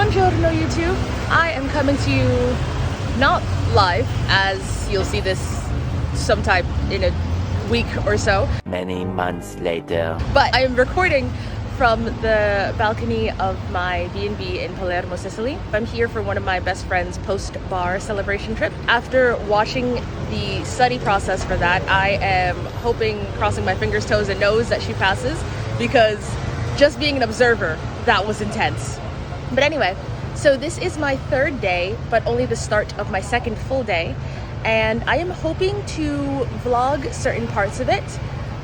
Buongiorno YouTube. I am coming to you not live, as you'll see this sometime in a week or so. Many months later. But I am recording from the balcony of my B&B in Palermo, Sicily. I'm here for one of my best friend's post-bar celebration trip. After watching the study process for that, I am hoping, crossing my fingers, toes, and nose that she passes, because just being an observer, that was intense. But anyway, so this is my third day, but only the start of my second full day. And I am hoping to vlog certain parts of it.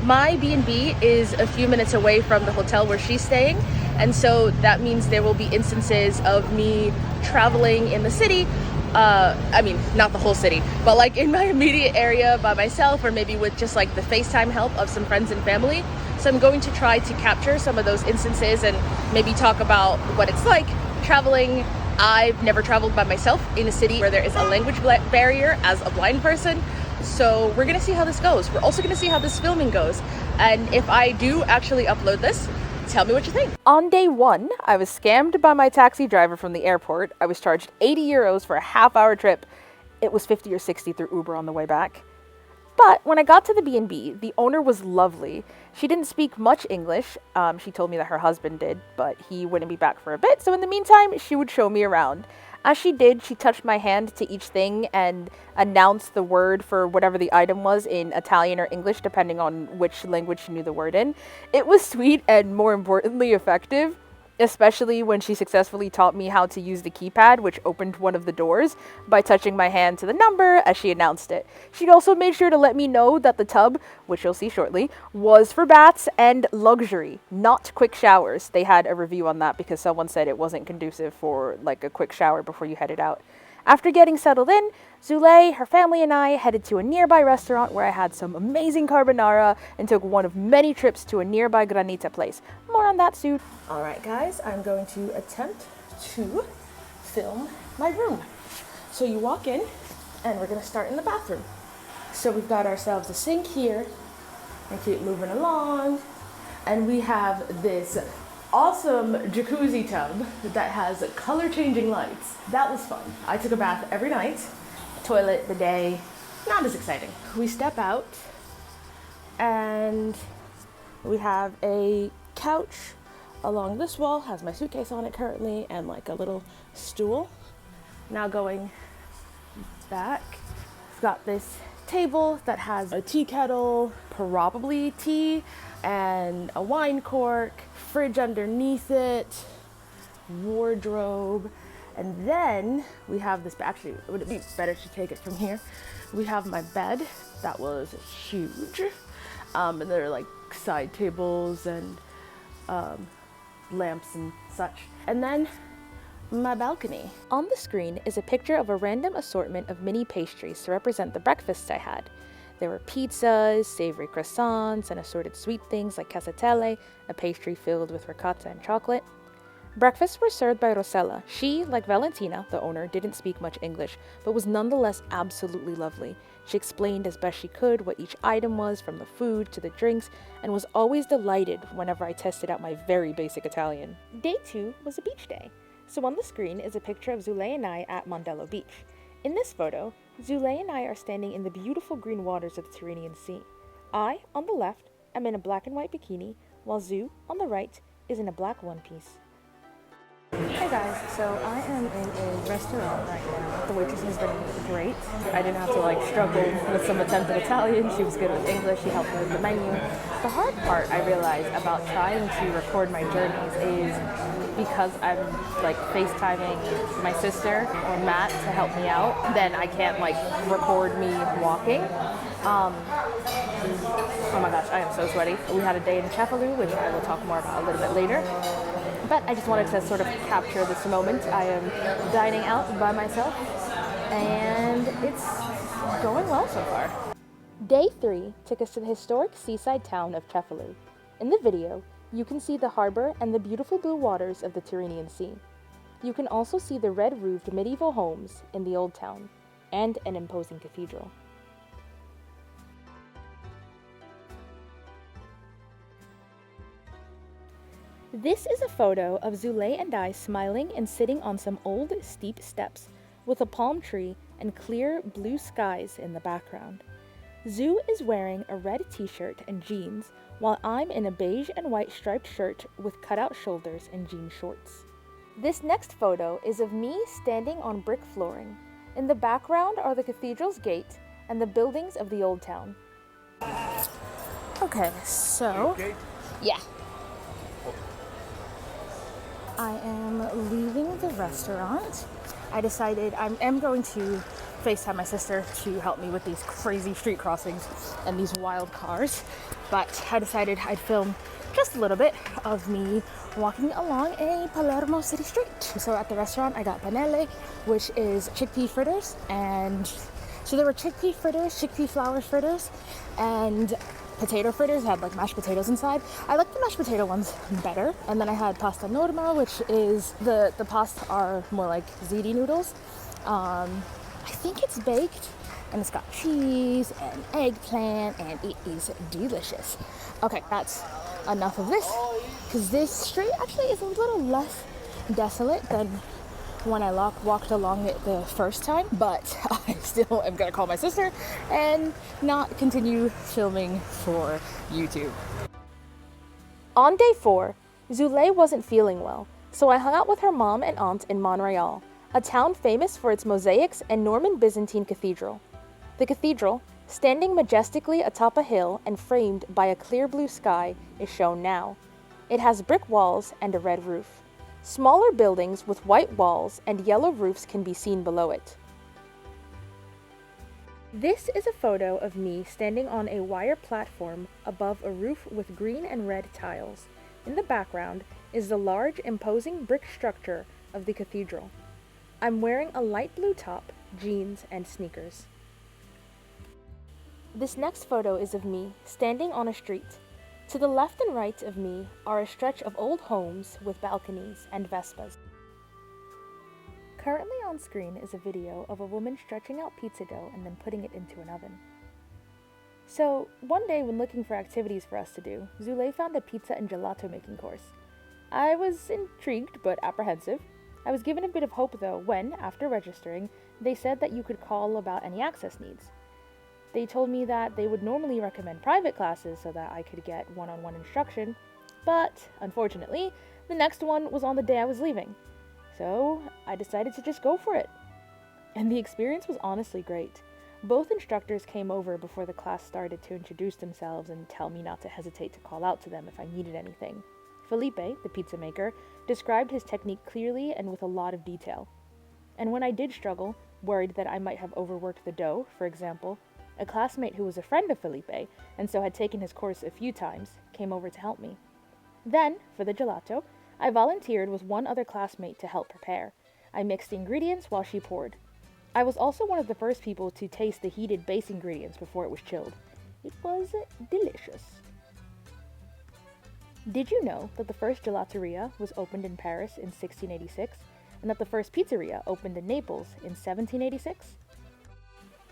My B&B is a few minutes away from the hotel where she's staying. And so that means there will be instances of me traveling in the city. I mean, not the whole city, but like in my immediate area by myself, or maybe with just like the FaceTime help of some friends and family. So I'm going to try to capture some of those instances and maybe talk about what it's like traveling. I've never traveled by myself in a city where there is a language barrier as a blind person. So we're gonna see how this goes. We're also gonna see how this filming goes. And if I do actually upload this, tell me what you think. On day one, I was scammed by my taxi driver from the airport. I was charged 80 euros for a half-hour trip. It was 50 or 60 through Uber on the way back. But when I got to the B&B, the owner was lovely. She didn't speak much English. She told me that her husband did, but he wouldn't be back for a bit. So in the meantime, she would show me around. As she did, she touched my hand to each thing and announced the word for whatever the item was in Italian or English, depending on which language she knew the word in. It was sweet and, more importantly, effective. Especially when she successfully taught me how to use the keypad, which opened one of the doors, by touching my hand to the number as she announced it. She also made sure to let me know that the tub, which you'll see shortly, was for baths and luxury, not quick showers. They had a review on that because someone said it wasn't conducive for like a quick shower before you headed out. After getting settled in, Zule, her family, and I headed to a nearby restaurant where I had some amazing carbonara and took one of many trips to a nearby Granita place. More on that soon. Alright guys, I'm going to attempt to film my room. So you walk in, and we're going to start in the bathroom. So we've got ourselves a sink here, and keep moving along, and we have this awesome jacuzzi tub that has color changing lights. That was fun. I took a bath every night. Toilet, bidet, not as exciting. We step out and we have a couch along this wall, has my suitcase on it currently, and like a little stool. Now going back, we've got this table that has a tea kettle, probably tea, and a wine cork, fridge underneath it, wardrobe, and then we have this, actually, would it be better to take it from here? We have my bed, that was huge, and there are like side tables and lamps and such. And then my balcony. On the screen is a picture of a random assortment of mini pastries to represent the breakfasts I had. There were pizzas, savory croissants, and assorted sweet things like casatelle, a pastry filled with ricotta and chocolate. Breakfasts were served by Rosella. She, like Valentina, the owner, didn't speak much English, but was nonetheless absolutely lovely. She explained as best she could what each item was, from the food to the drinks, and was always delighted whenever I tested out my very basic Italian. Day 2 was a beach day. So on the screen is a picture of Zule and I at Mondelo Beach. In this photo, Zule and I are standing in the beautiful green waters of the Tyrrhenian Sea. I, on the left, am in a black and white bikini, while Zu, on the right, is in a black one-piece. Hey guys, so I am in a restaurant right now. The waitress has been great. I didn't have to like struggle with some attempted Italian. She was good with English. She helped me with the menu. The hard part I realized about trying to record my journeys is because I'm like FaceTiming my sister or Matt to help me out, then I can't like record me walking. Oh my gosh, I am so sweaty. We had a day in Cefalù, which I will talk more about a little bit later. But I just wanted to sort of capture this moment. I am dining out by myself, and it's going well so far. Day 3 took us to the historic seaside town of Cefalù. In the video, you can see the harbor and the beautiful blue waters of the Tyrrhenian Sea. You can also see the red-roofed medieval homes in the old town, and an imposing cathedral. This is a photo of Zule and I smiling and sitting on some old steep steps with a palm tree and clear blue skies in the background. Zu is wearing a red t-shirt and jeans, while I'm in a beige and white striped shirt with cutout shoulders and jean shorts. This next photo is of me standing on brick flooring. In the background are the cathedral's gate and the buildings of the old town. Okay, so... Yeah. I am leaving the restaurant. I decided I am going to FaceTime my sister to help me with these crazy street crossings and these wild cars. But I decided I'd film just a little bit of me walking along a Palermo city street. So at the restaurant I got panelle, which is chickpea fritters, and so there were chickpea fritters, chickpea flour fritters, and potato fritters. Had like mashed potatoes inside. I like the mashed potato ones better. And then I had pasta norma, which is the pasta are more like ziti noodles. I think it's baked and it's got cheese and eggplant and it is delicious. Okay, that's enough of this, because this street actually is a little less desolate than when I walked along it the first time, but I still am gonna call my sister and not continue filming for YouTube. On day 4, Zule wasn't feeling well, so I hung out with her mom and aunt in Monreale, a town famous for its mosaics and Norman Byzantine cathedral. The cathedral, standing majestically atop a hill and framed by a clear blue sky, is shown now. It has brick walls and a red roof. Smaller buildings with white walls and yellow roofs can be seen below it. This is a photo of me standing on a wire platform above a roof with green and red tiles. In the background is the large, imposing brick structure of the cathedral. I'm wearing a light blue top, jeans, and sneakers. This next photo is of me standing on a street. To the left and right of me are a stretch of old homes with balconies and Vespas. Currently on screen is a video of a woman stretching out pizza dough and then putting it into an oven. So, one day when looking for activities for us to do, Zule found a pizza and gelato making course. I was intrigued but apprehensive. I was given a bit of hope though when, after registering, they said that you could call about any access needs. They told me that they would normally recommend private classes so that I could get one-on-one instruction, but unfortunately, the next one was on the day I was leaving. So I decided to just go for it. And the experience was honestly great. Both instructors came over before the class started to introduce themselves and tell me not to hesitate to call out to them if I needed anything. Felipe, the pizza maker, described his technique clearly and with a lot of detail. And when I did struggle, worried that I might have overworked the dough, for example, a classmate who was a friend of Felipe, and so had taken his course a few times, came over to help me. Then, for the gelato, I volunteered with one other classmate to help prepare. I mixed the ingredients while she poured. I was also one of the first people to taste the heated base ingredients before it was chilled. It was delicious. Did you know that the first gelateria was opened in Paris in 1686, and that the first pizzeria opened in Naples in 1786?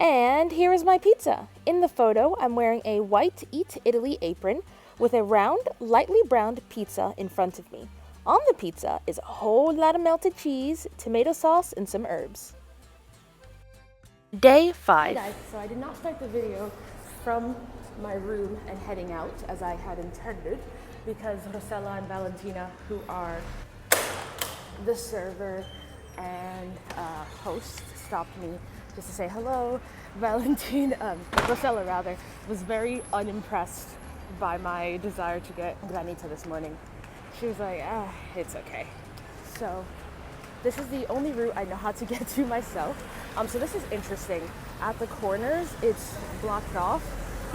And here is my pizza. In the photo, I'm wearing a white Eat Italy apron with a round, lightly browned pizza in front of me. On the pizza is a whole lot of melted cheese, tomato sauce, and some herbs. Day 5. Hey guys, so I did not start the video from my room and heading out as I had intended because Rosella and Valentina, who are the server and host, stopped me just to say hello. Rosella rather, was very unimpressed by my desire to get Granita this morning. She was like, it's okay. So this is the only route I know how to get to myself. So this is interesting. At the corners, it's blocked off,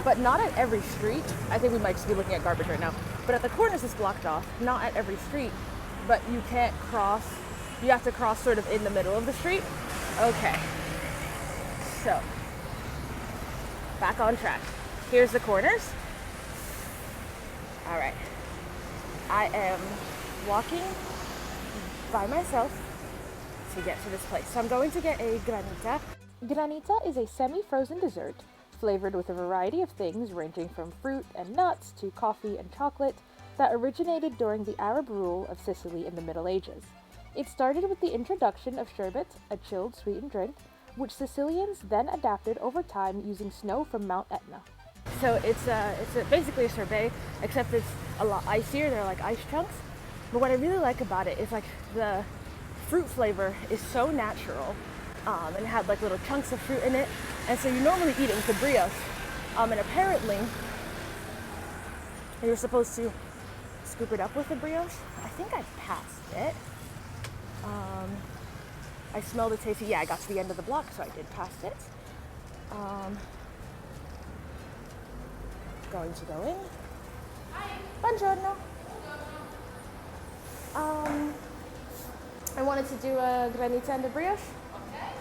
but not at every street. I think we might just be looking at garbage right now. But at the corners, it's blocked off, not at every street, but you can't cross. You have to cross sort of in the middle of the street. Okay. So, back on track. Here's the corners. All right. I am walking by myself to get to this place. So I'm going to get a Granita. Granita is a semi-frozen dessert flavored with a variety of things ranging from fruit and nuts to coffee and chocolate that originated during the Arab rule of Sicily in the Middle Ages. It started with the introduction of sherbet, a chilled sweetened drink, which Sicilians then adapted over time using snow from Mount Etna. So it's basically a sorbet, except it's a lot icier. They're like ice chunks. But what I really like about it is like the fruit flavor is so natural, and it had like little chunks of fruit in it. And so you normally eat it with a brioche, and apparently you're supposed to scoop it up with a brioche. I think I passed it. I smelled it tasty. Yeah, I got to the end of the block, so I did pass it. Going to go in. Buongiorno. I wanted to do a granita and a brioche. Okay.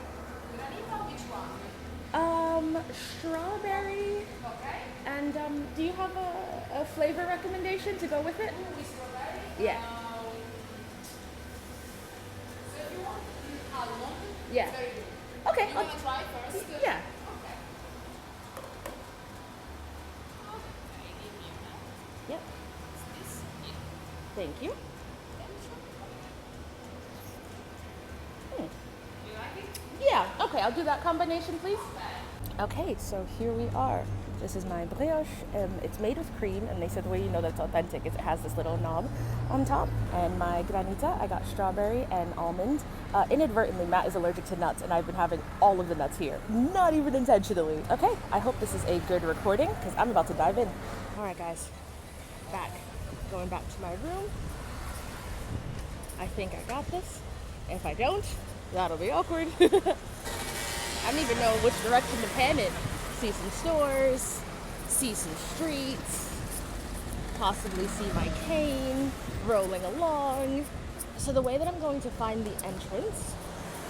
Granita, which one? Strawberry. Okay. And do you have a flavor recommendation to go with it? With strawberry? Yeah. So if you want almond, Yeah. very good. Okay. You want to try first? Yeah. Okay. Okay, give me a minute. Yep. This? Yeah. Thank you. You like it? Yeah. Okay, I'll do that combination, please. Okay, so here we are. This is my brioche. It's made with cream, and they said the way you know that's authentic is it has this little knob on top. And my granita, I got strawberry and almond. Inadvertently, Matt is allergic to nuts, and I've been having all of the nuts here. Not even intentionally. Okay, I hope this is a good recording, because I'm about to dive in. All right, guys. Going back to my room. I think I got this. If I don't, that'll be awkward. I don't even know which direction to pan it. See some stores, see some streets, possibly see my cane rolling along. So the way that I'm going to find the entrance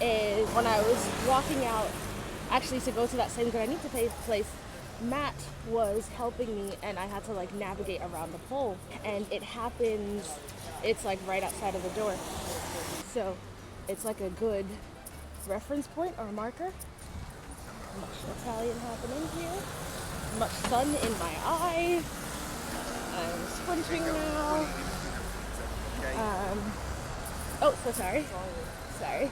is when I was walking out, actually to go to that same Granita place, Matt was helping me and I had to like navigate around the pole, and it happens, it's like right outside of the door. So it's like a good reference point or marker. Much Italian happening here. Much sun in my eye. I'm squinting now. Oh, so sorry. Sorry.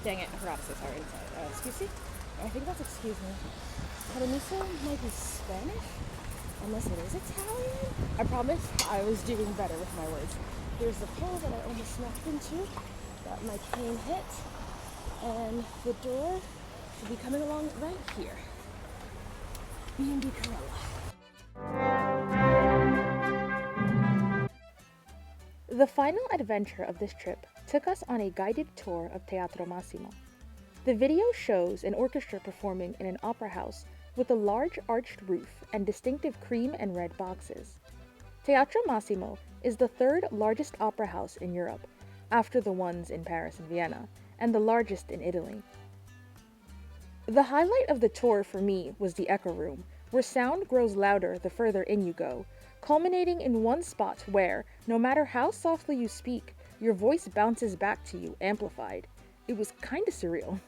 Dang it, I forgot to say sorry inside. Excuse me? I think that's excuse me. Permiso might be Spanish, unless it is Italian. I promise I was doing better with my words. Here's the pole that I almost smacked into, that my cane hit, and the door will be coming along right here. B&B Corella. The final adventure of this trip took us on a guided tour of Teatro Massimo. The video shows an orchestra performing in an opera house with a large arched roof and distinctive cream and red boxes. Teatro Massimo is the third largest opera house in Europe, after the ones in Paris and Vienna, and the largest in Italy. The highlight of the tour for me was the Echo Room, where sound grows louder the further in you go, culminating in one spot where, no matter how softly you speak, your voice bounces back to you amplified. It was kinda surreal.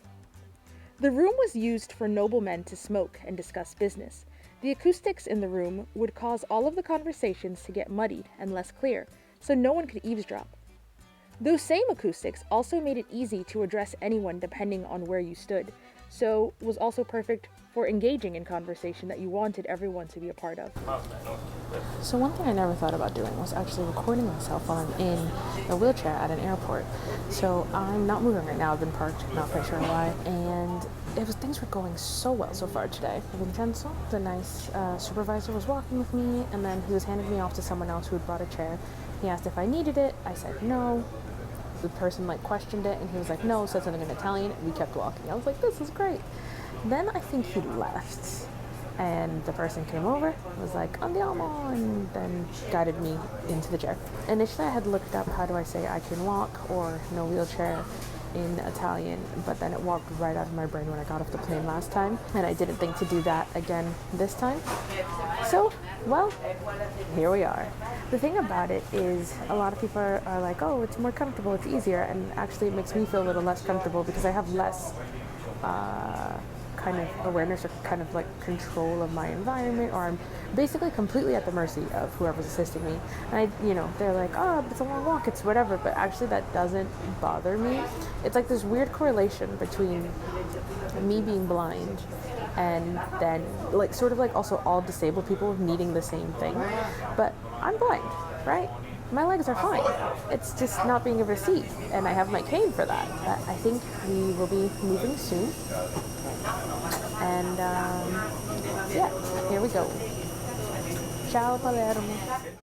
The room was used for noblemen to smoke and discuss business. The acoustics in the room would cause all of the conversations to get muddied and less clear, so no one could eavesdrop. Those same acoustics also made it easy to address anyone depending on where you stood, so was also perfect for engaging in conversation that you wanted everyone to be a part of. So one thing I never thought about doing was actually recording myself while I'm in a wheelchair at an airport. So I'm not moving right now, I've been parked, not quite sure why, and things were going so well so far today. Vincenzo, the nice supervisor, was walking with me, and then he was handing me off to someone else who had brought a chair. He asked if I needed it, I said no. The person questioned it, and he was like no, said something in Italian, and we kept walking. I was like, this is great. Then I think he left, and the person came over, was like, andiamo, and then guided me into the chair. Initially I had looked up how do I say I can walk or no wheelchair in Italian, but then it walked right out of my brain when I got off the plane last time, and I didn't think to do that again this time. So, well, here we are. The thing about it is a lot of people are like, oh, it's more comfortable, it's easier, and actually it makes me feel a little less comfortable because I have less kind of awareness or kind of like control of my environment, or I'm basically completely at the mercy of whoever's assisting me. And they're like, oh, but it's a long walk, it's whatever, but actually that doesn't bother me. It's like this weird correlation between me being blind and then like sort of like also all disabled people needing the same thing. But I'm blind, right? My legs are fine. It's just not being able to see, and I have my cane for that. But I think we will be moving soon. And yeah, here we go. Ciao Palermo.